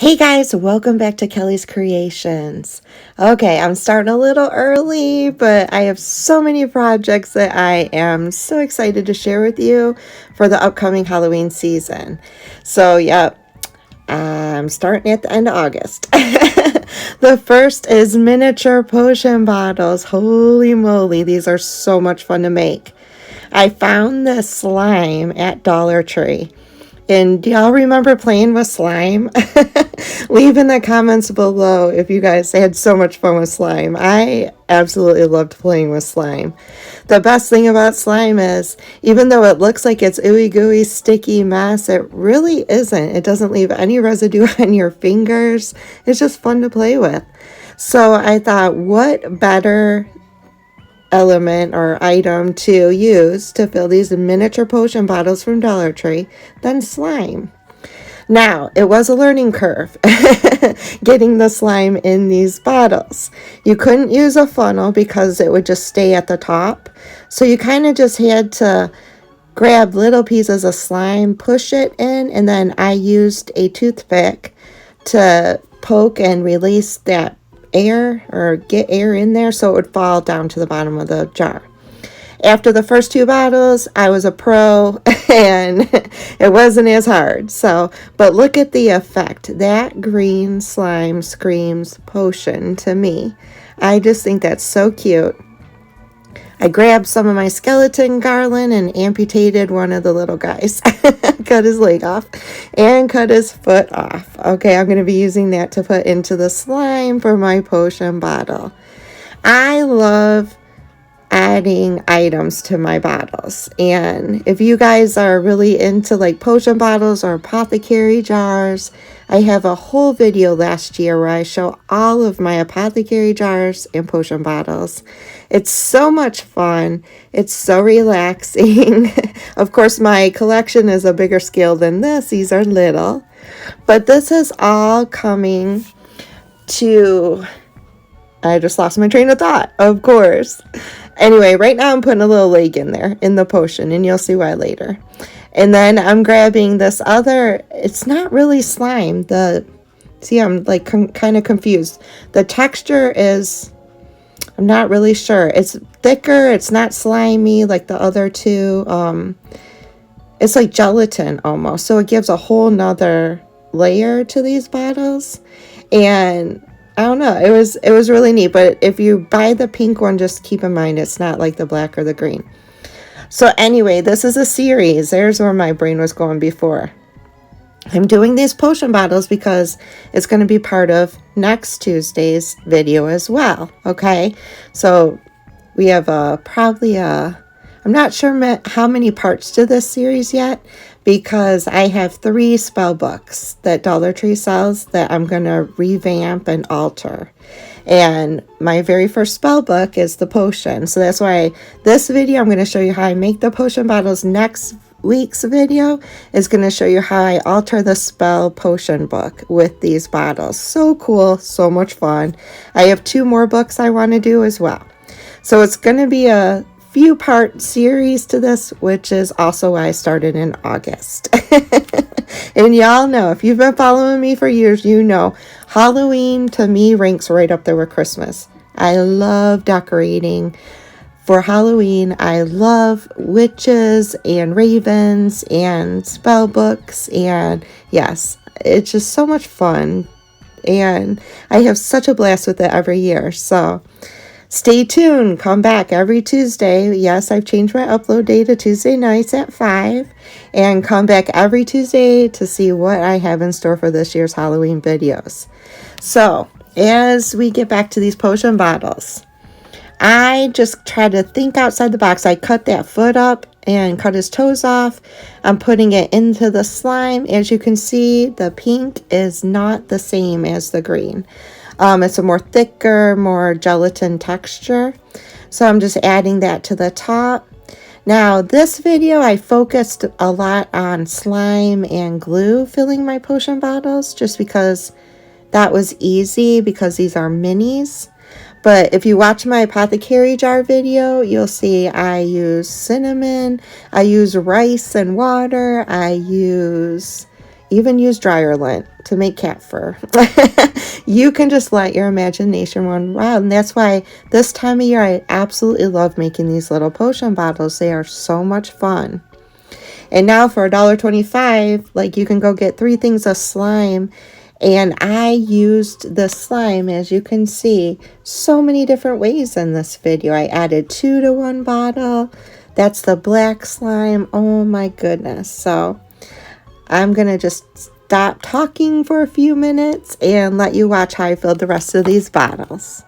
Hey guys, welcome back to Kelly's Creations. Okay, I'm starting a little early, but I have so many projects that I am so excited to share with you for the upcoming Halloween season. So, yep, I'm starting at the end of August. The first is miniature potion bottles. Holy moly, these are so much fun to make. I found this slime at Dollar Tree. And do y'all remember playing with slime? Leave in the comments below if you guys had so much fun with slime. I absolutely loved playing with slime. The best thing about slime is, even though it looks like it's ooey gooey sticky mess, it really isn't. It doesn't leave any residue on your fingers. It's just fun to play with. So I thought, what better element or item to use to fill these miniature potion bottles from Dollar Tree than slime. Now, it was a learning curve getting the slime in these bottles. You couldn't use a funnel because it would just stay at the top. So you kind of just had to grab little pieces of slime, push it in, and then I used a toothpick to poke and release that air or get air in there so it would fall down to the bottom of the jar. After the first two bottles, I was a pro and it wasn't as hard. But look at the effect. That green slime screams potion to me. I just think that's so cute. I grabbed some of my skeleton garland and amputated one of the little guys. Cut his leg off and cut his foot off. Okay, I'm going to be using that to put into the slime for my potion bottle. I love adding items to my bottles, and if you guys are really into like potion bottles or apothecary jars, I have a whole video last year where I show all of my apothecary jars and potion bottles. It's so much fun. It's so relaxing. Of course, my collection is a bigger scale than this. These are little, but this is all coming to, I just lost my train of thought, of course. Anyway, right now I'm putting a little leg in there in the potion, and you'll see why later. And then I'm grabbing this other, it's not really slime. See, I'm like kind of confused. The texture is, I'm not really sure. It's thicker. It's not slimy like the other two. It's like gelatin almost. So it gives a whole nother layer to these bottles. And I don't know. It was really neat. But if you buy the pink one, just keep in mind it's not like the black or the green. So anyway, this is a series. There's where my brain was going before. I'm doing these potion bottles because it's going to be part of next Tuesday's video as well. Okay, so we have I'm not sure how many parts to this series yet, because I have 3 spell books that Dollar Tree sells that I'm going to revamp and alter. And my very first spell book is the potion. So that's why this video, I'm going to show you how I make the potion bottles. Next week's video is going to show you how I alter the spell potion book with these bottles. So cool. So much fun. I have 2 more books I want to do as well. So it's going to be a few part series to this, which is also why I started in August. And y'all know, if you've been following me for years, you know Halloween to me ranks right up there with Christmas. I love decorating for Halloween. I love witches and ravens and spell books, and yes, it's just so much fun, and I have such a blast with it every year. So stay tuned. Come back every Tuesday. Yes, I've changed my upload day to Tuesday nights at 5. And come back every Tuesday to see what I have in store for this year's Halloween videos. So, as we get back to these potion bottles, I just try to think outside the box. I cut that foot up and cut his toes off. I'm putting it into the slime. As you can see, the pink is not the same as the green. It's a more thicker, more gelatin texture. So I'm just adding that to the top. Now, this video, I focused a lot on slime and glue filling my potion bottles, just because that was easy, because these are minis. But if you watch my apothecary jar video, you'll see I use cinnamon, I use rice and water, I use even use dryer lint to make cat fur. You can just let your imagination run wild. And that's why this time of year I absolutely love making these little potion bottles. They are so much fun. And now for $1.25, like, you can go get 3 things of slime. And I used the slime, as you can see, so many different ways in this video. I added 2 to 1 bottle. That's the black slime. Oh my goodness. So I'm going to just stop talking for a few minutes and let you watch how I filled the rest of these bottles.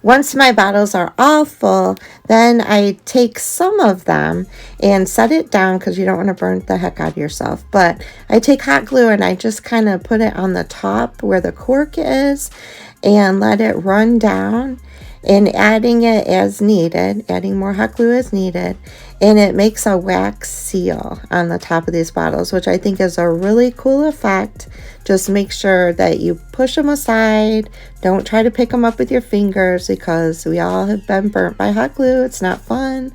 Once my bottles are all full, then I take some of them and set it down because you don't want to burn the heck out of yourself. But I take hot glue and I just kind of put it on the top where the cork is and let it run down, and adding it as needed, adding more hot glue as needed. And it makes a wax seal on the top of these bottles, which I think is a really cool effect. Just make sure that you push them aside. Don't try to pick them up with your fingers because we all have been burnt by hot glue. It's not fun.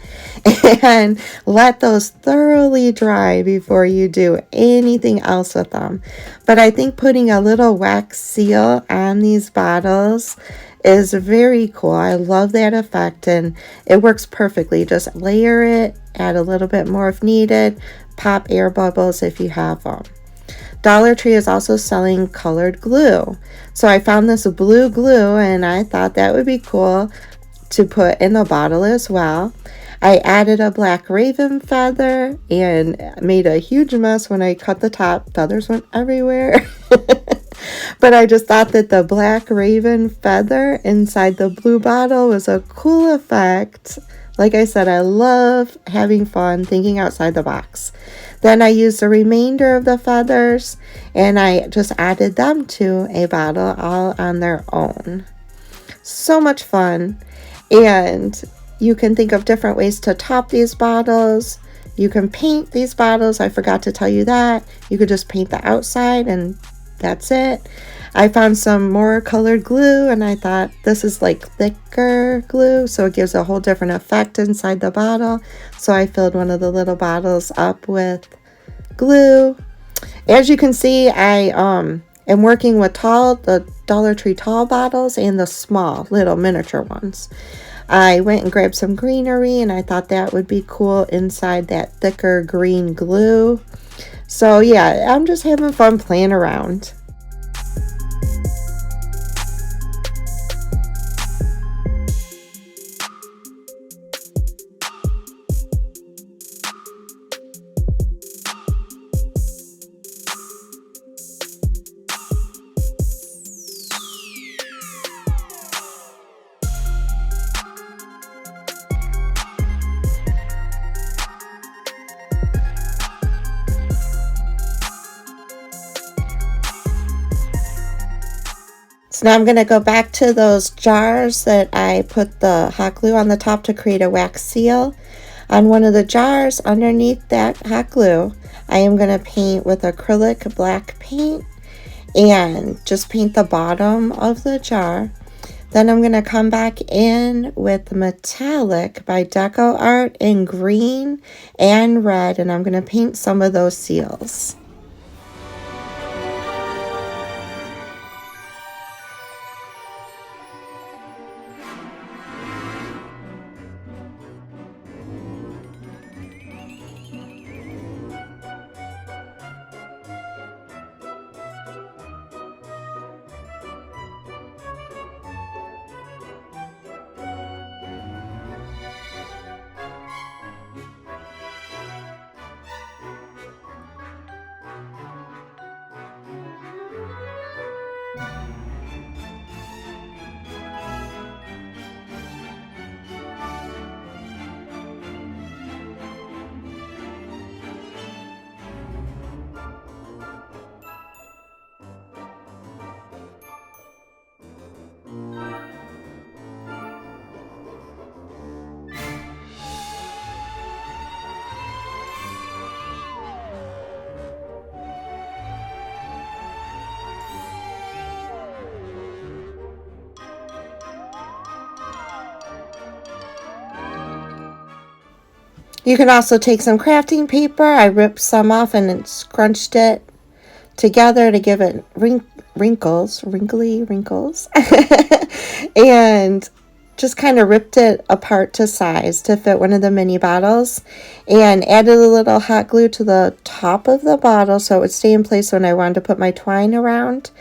And let those thoroughly dry before you do anything else with them. But I think putting a little wax seal on these bottles is very cool. I love that effect, and it works perfectly. Just layer it, add a little bit more if needed, pop air bubbles if you have them. Dollar Tree is also selling colored glue. So I found this blue glue and I thought that would be cool to put in the bottle as well. I added a black raven feather and made a huge mess when I cut the top. Feathers went everywhere. But I just thought that the black raven feather inside the blue bottle was a cool effect. Like I said, I love having fun, thinking outside the box. Then I used the remainder of the feathers and I just added them to a bottle all on their own. So much fun. And you can think of different ways to top these bottles. You can paint these bottles. I forgot to tell you that. You could just paint the outside and that's it. I found some more colored glue and I thought this is like thicker glue, so it gives a whole different effect inside the bottle. So I filled one of the little bottles up with glue. As you can see, I am working with the Dollar Tree tall bottles and the small little miniature ones. I went and grabbed some greenery and I thought that would be cool inside that thicker green glue. So yeah, I'm just having fun playing around. So now I'm going to go back to those jars that I put the hot glue on the top to create a wax seal. On one of the jars underneath that hot glue, I am going to paint with acrylic black paint and just paint the bottom of the jar. Then I'm going to come back in with metallic by Deco Art in green and red, and I'm going to paint some of those seals. You can also take some crafting paper. I ripped some off and then scrunched it together to give it wrinkly wrinkles. And just kind of ripped it apart to size to fit one of the mini bottles, and added a little hot glue to the top of the bottle so it would stay in place when I wanted to put my twine around.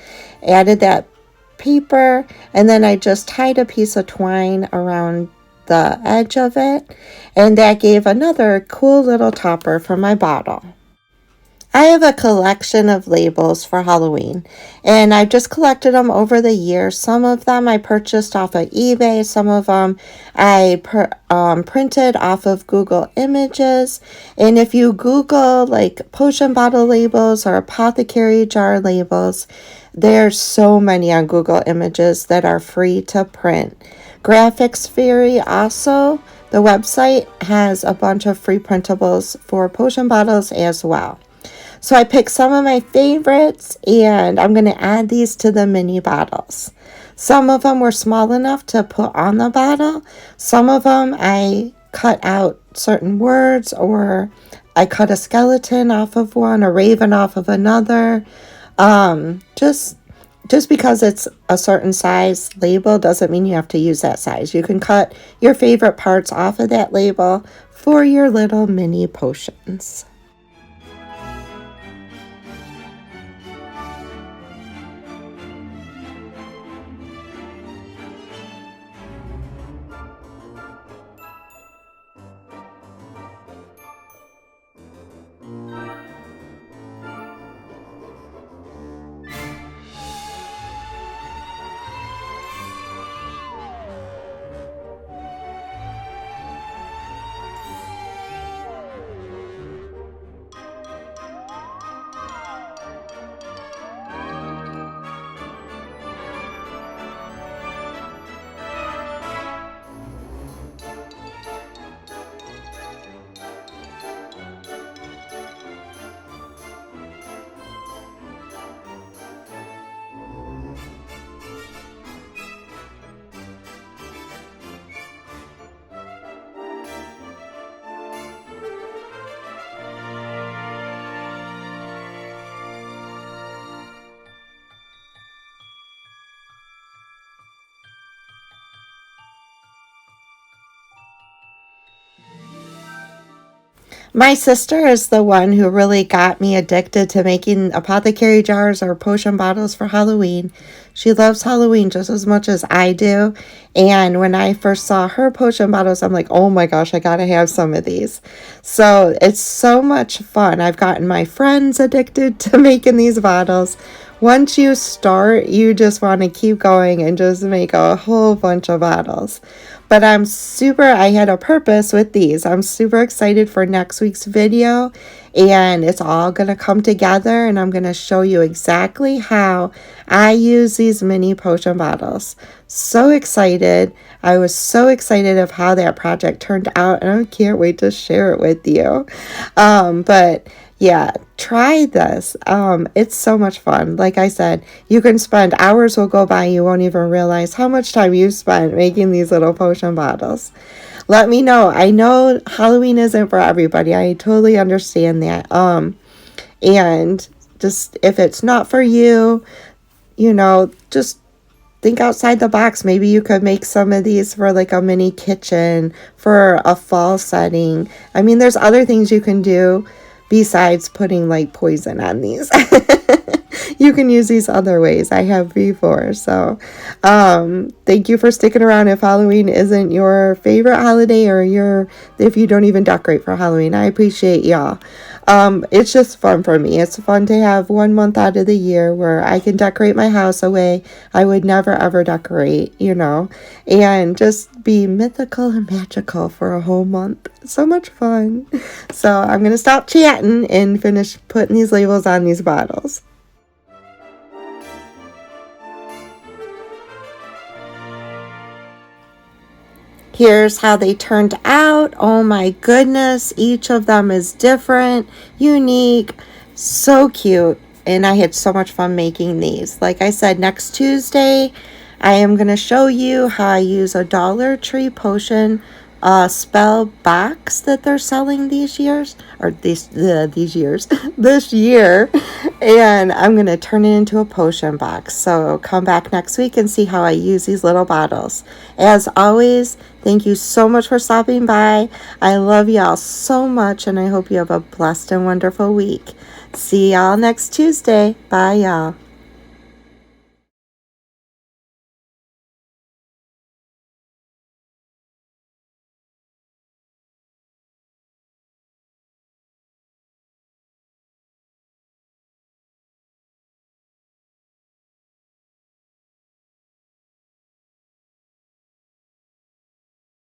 Added that paper, and then I just tied a piece of twine around the edge of it, and that gave another cool little topper for my bottle. I have a collection of labels for Halloween, and I've just collected them over the years. Some of them I purchased off of eBay, some of them I printed off of Google Images. And if you Google like potion bottle labels or apothecary jar labels, there's so many on Google Images that are free to print. Graphics Fairy also, the website, has a bunch of free printables for potion bottles as well. So I picked some of my favorites, and I'm going to add these to the mini bottles. Some of them were small enough to put on the bottle. Some of them I cut out certain words, or I cut a skeleton off of one, a raven off of another. Just because it's a certain size label doesn't mean you have to use that size. You can cut your favorite parts off of that label for your little mini potions. My sister is the one who really got me addicted to making apothecary jars or potion bottles for Halloween. She loves Halloween just as much as I do. And when I first saw her potion bottles, I'm like, oh my gosh, I gotta have some of these. So it's so much fun. I've gotten my friends addicted to making these bottles. Once you start, you just want to keep going and just make a whole bunch of bottles. But I had a purpose with these. I'm super excited for next week's video, and it's all going to come together, and I'm going to show you exactly how I use these mini potion bottles. So excited. I was so excited of how that project turned out, and I can't wait to share it with you. But yeah, try this. It's so much fun. Like I said, you can spend hours will go by, you won't even realize how much time you spent making these little potion bottles. Let me know. I know Halloween isn't for everybody. I totally understand that. And just if it's not for you, just think outside the box. Maybe you could make some of these for like a mini kitchen for a fall setting. I mean, there's other things you can do besides putting like poison on these. You can use these other ways. I have before. So thank you for sticking around. If Halloween isn't your favorite holiday, or if you don't even decorate for Halloween, I appreciate y'all. It's just fun for me. It's fun to have 1 month out of the year where I can decorate my house a way I would never ever decorate, and just be mythical and magical for a whole month. So much fun. So I'm going to stop chatting and finish putting these labels on these bottles. Here's how they turned out. Oh my goodness, each of them is different, unique, so cute, and I had so much fun making these. Like I said, next Tuesday, I am going to show you how I use a Dollar Tree potion spell box that they're selling these years, or these years, this year, and I'm going to turn it into a potion box. So come back next week and see how I use these little bottles. As always, thank you so much for stopping by. I love y'all so much, and I hope you have a blessed and wonderful week. See y'all next Tuesday. Bye, y'all.